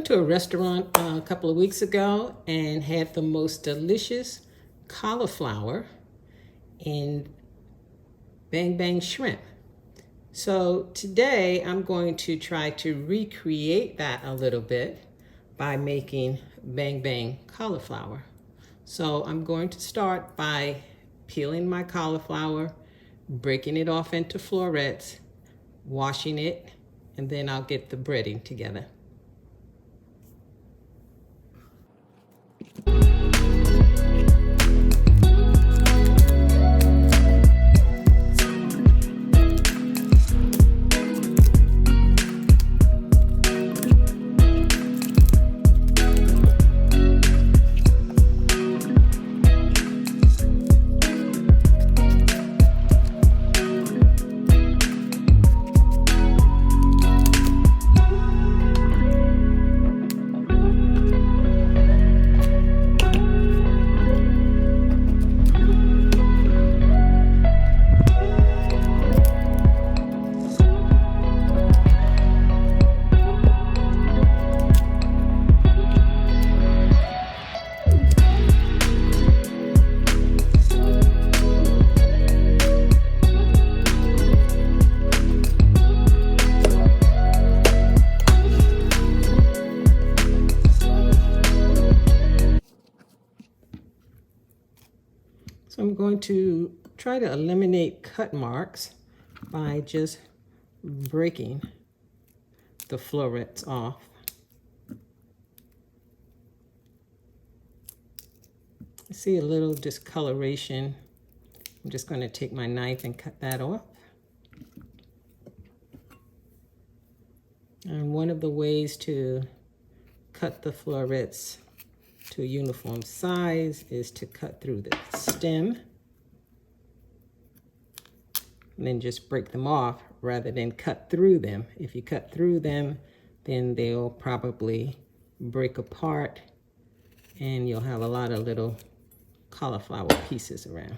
to a restaurant a couple of weeks ago and had the most delicious cauliflower and bang bang shrimp. So today I'm going to try to recreate that a little bit by making bang bang cauliflower. So I'm going to start by peeling my cauliflower, breaking it off into florets, washing it, and then I'll get the breading together. So I'm going to try to eliminate cut marks by just breaking the florets off. I see a little discoloration. I'm just going to take my knife and cut that off. And one of the ways to cut the florets to a uniform size is to cut through the stem and then just break them off rather than cut through them. If you cut through them, then they'll probably break apart and you'll have a lot of little cauliflower pieces around.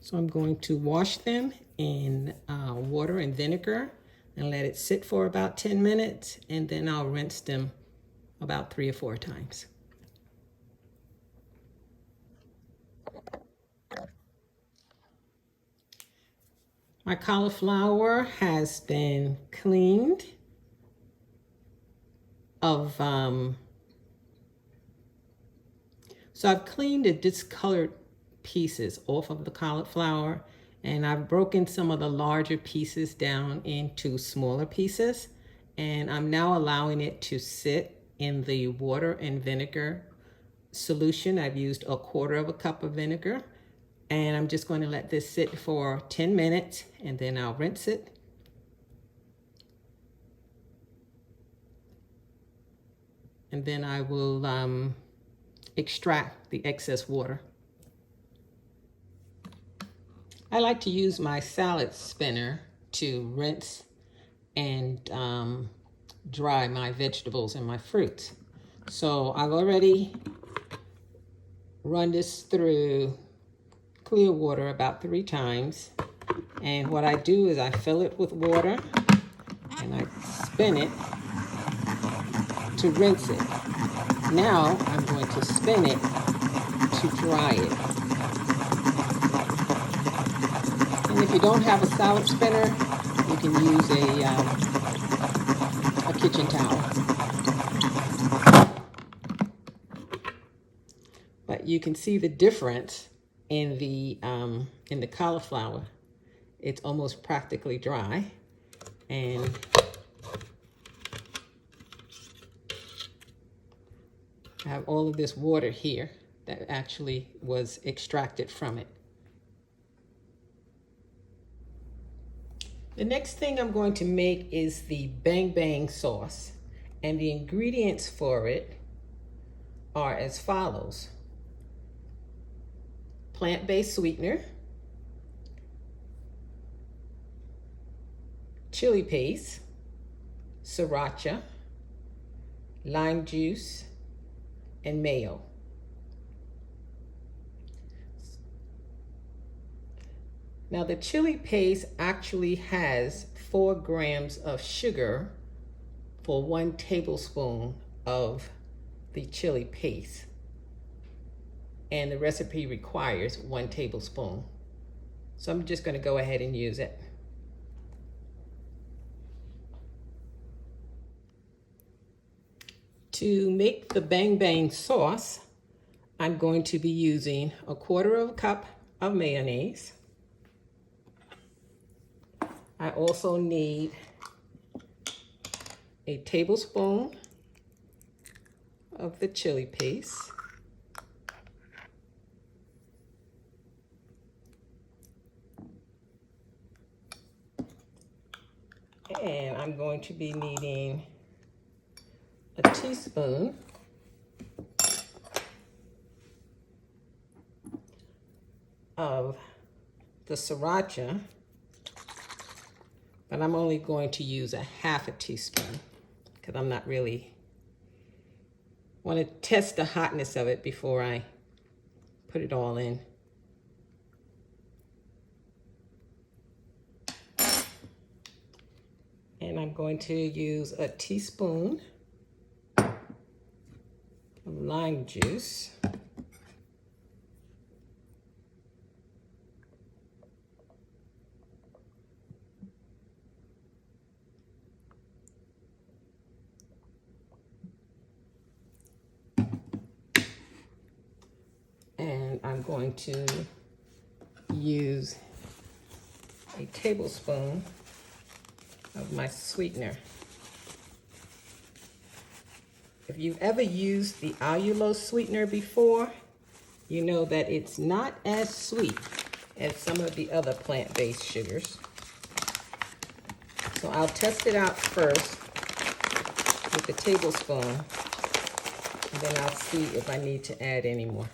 So I'm going to wash them in water and vinegar and let it sit for about 10 minutes, and then I'll rinse them about 3 or 4 times. My cauliflower has been cleaned of, so I've cleaned the discolored pieces off of the cauliflower, and I've broken some of the larger pieces down into smaller pieces, and I'm now allowing it to sit in the water and vinegar solution. I've used 1/4 cup of vinegar, and I'm just going to let this sit for 10 minutes and then I'll rinse it. And then I will extract the excess water. I like to use my salad spinner to rinse and dry my vegetables and my fruits. So I've already run this through clear water about 3 times. And what I do is I fill it with water and I spin it to rinse it. Now I'm going to spin it to dry it. And if you don't have a salad spinner, you can use a kitchen towel. But you can see the difference in the cauliflower. It's almost practically dry, and I have all of this water here that actually was extracted from it. The next thing I'm going to make is the bang bang sauce, and the ingredients for it are as follows: plant-based sweetener, chili paste, sriracha, lime juice, and mayo. Now the chili paste actually has 4 grams of sugar for 1 tablespoon of the chili paste. And the recipe requires 1 tablespoon. So I'm just going to go ahead and use it. To make the bang bang sauce, I'm going to be using 1/4 cup of mayonnaise. I also need a tablespoon of the chili paste. And I'm going to be needing a teaspoon of the sriracha, but I'm only going to use 1/2 teaspoon because I'm not really want to test the hotness of it before I put it all in. And I'm going to use a teaspoon of lime juice. And I'm going to use a tablespoon of my sweetener. If you've ever used the allulose sweetener before, you know that it's not as sweet as some of the other plant-based sugars. So I'll test it out first with the tablespoon, and then I'll see if I need to add any more.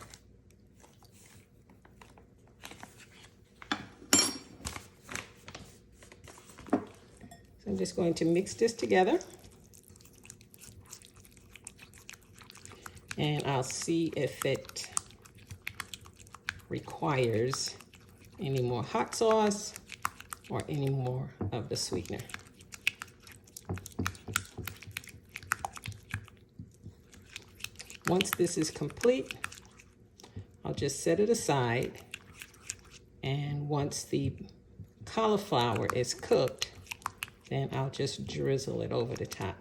So I'm just going to mix this together, and I'll see if it requires any more hot sauce or any more of the sweetener. Once this is complete, I'll just set it aside, and once the cauliflower is cooked, then I'll just drizzle it over the top.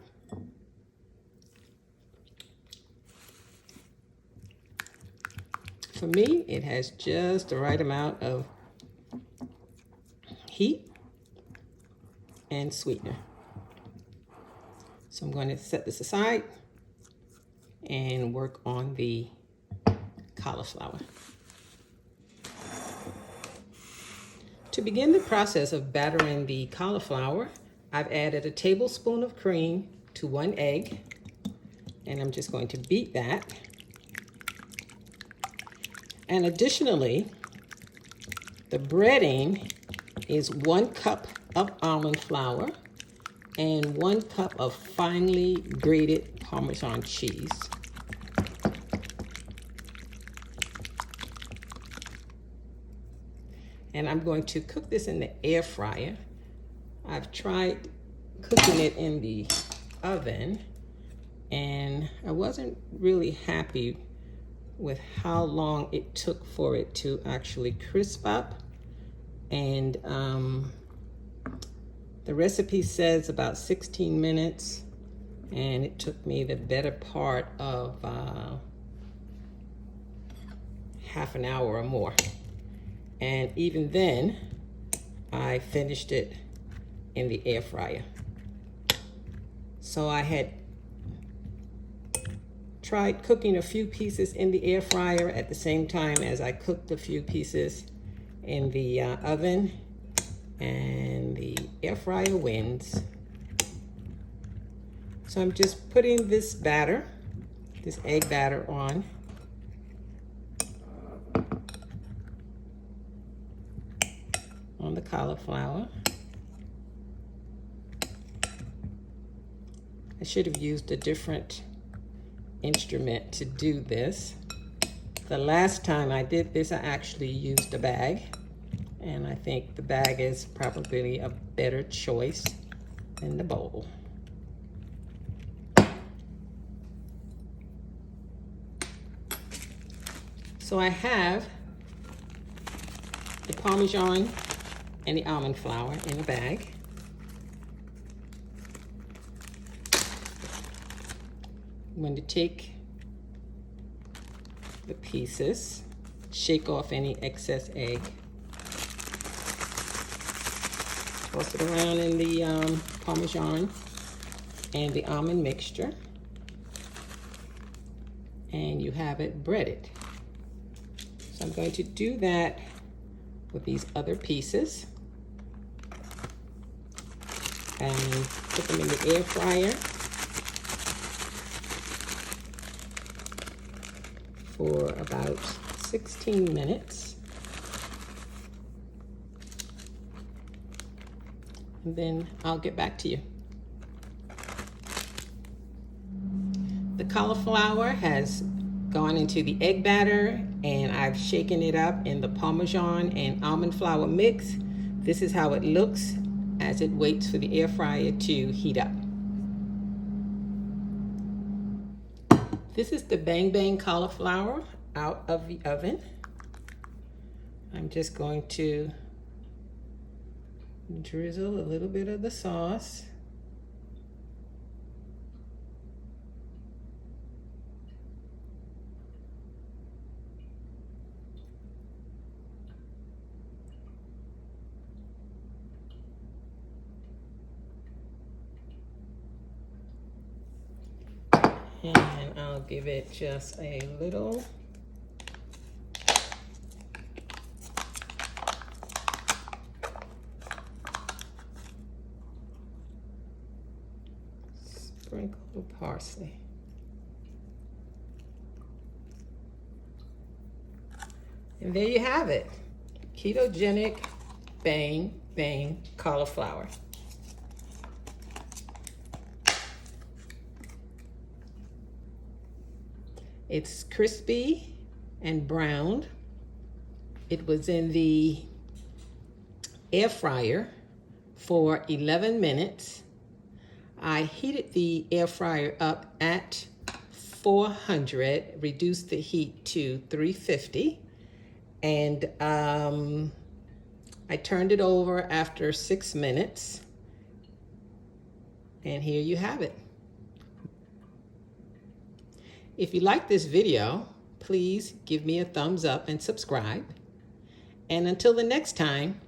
For me, it has just the right amount of heat and sweetener. So I'm going to set this aside and work on the cauliflower. To begin the process of battering the cauliflower, I've added a tablespoon of cream to 1 egg, and I'm just going to beat that. And additionally, the breading is 1 cup of almond flour and 1 cup of finely grated Parmesan cheese. And I'm going to cook this in the air fryer. I've tried cooking it in the oven, and I wasn't really happy with how long it took for it to actually crisp up. And the recipe says about 16 minutes, and it took me the better part of half an hour or more. And even then, I finished it in the air fryer. So I had tried cooking a few pieces in the air fryer at the same time as I cooked a few pieces in the oven, and the air fryer wins. So I'm just putting this batter, this egg batter, on. On the cauliflower. I should have used a different instrument to do this. The last time I did this, I actually used a bag, and I think the bag is probably a better choice than the bowl. So I have the Parmesan and the almond flour in a bag. I'm going to take the pieces, shake off any excess egg, toss it around in the Parmesan and the almond mixture, and you have it breaded. So I'm going to do that with these other pieces and put them in the air fryer for about 16 minutes. And then I'll get back to you. The cauliflower has gone into the egg batter, and I've shaken it up in the Parmesan and almond flour mix. This is how it looks as it waits for the air fryer to heat up. This is the Bang Bang cauliflower out of the oven. I'm just going to drizzle a little bit of the sauce. And I'll give it just a little sprinkle of parsley. And there you have it. Ketogenic Bang Bang cauliflower. It's crispy and browned. It was in the air fryer for 11 minutes. I heated the air fryer up at 400, reduced the heat to 350, and I turned it over after 6 minutes, and here you have it. If you like this video, please give me a thumbs up and subscribe. And until the next time,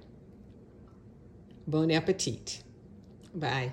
bon appetit. Bye.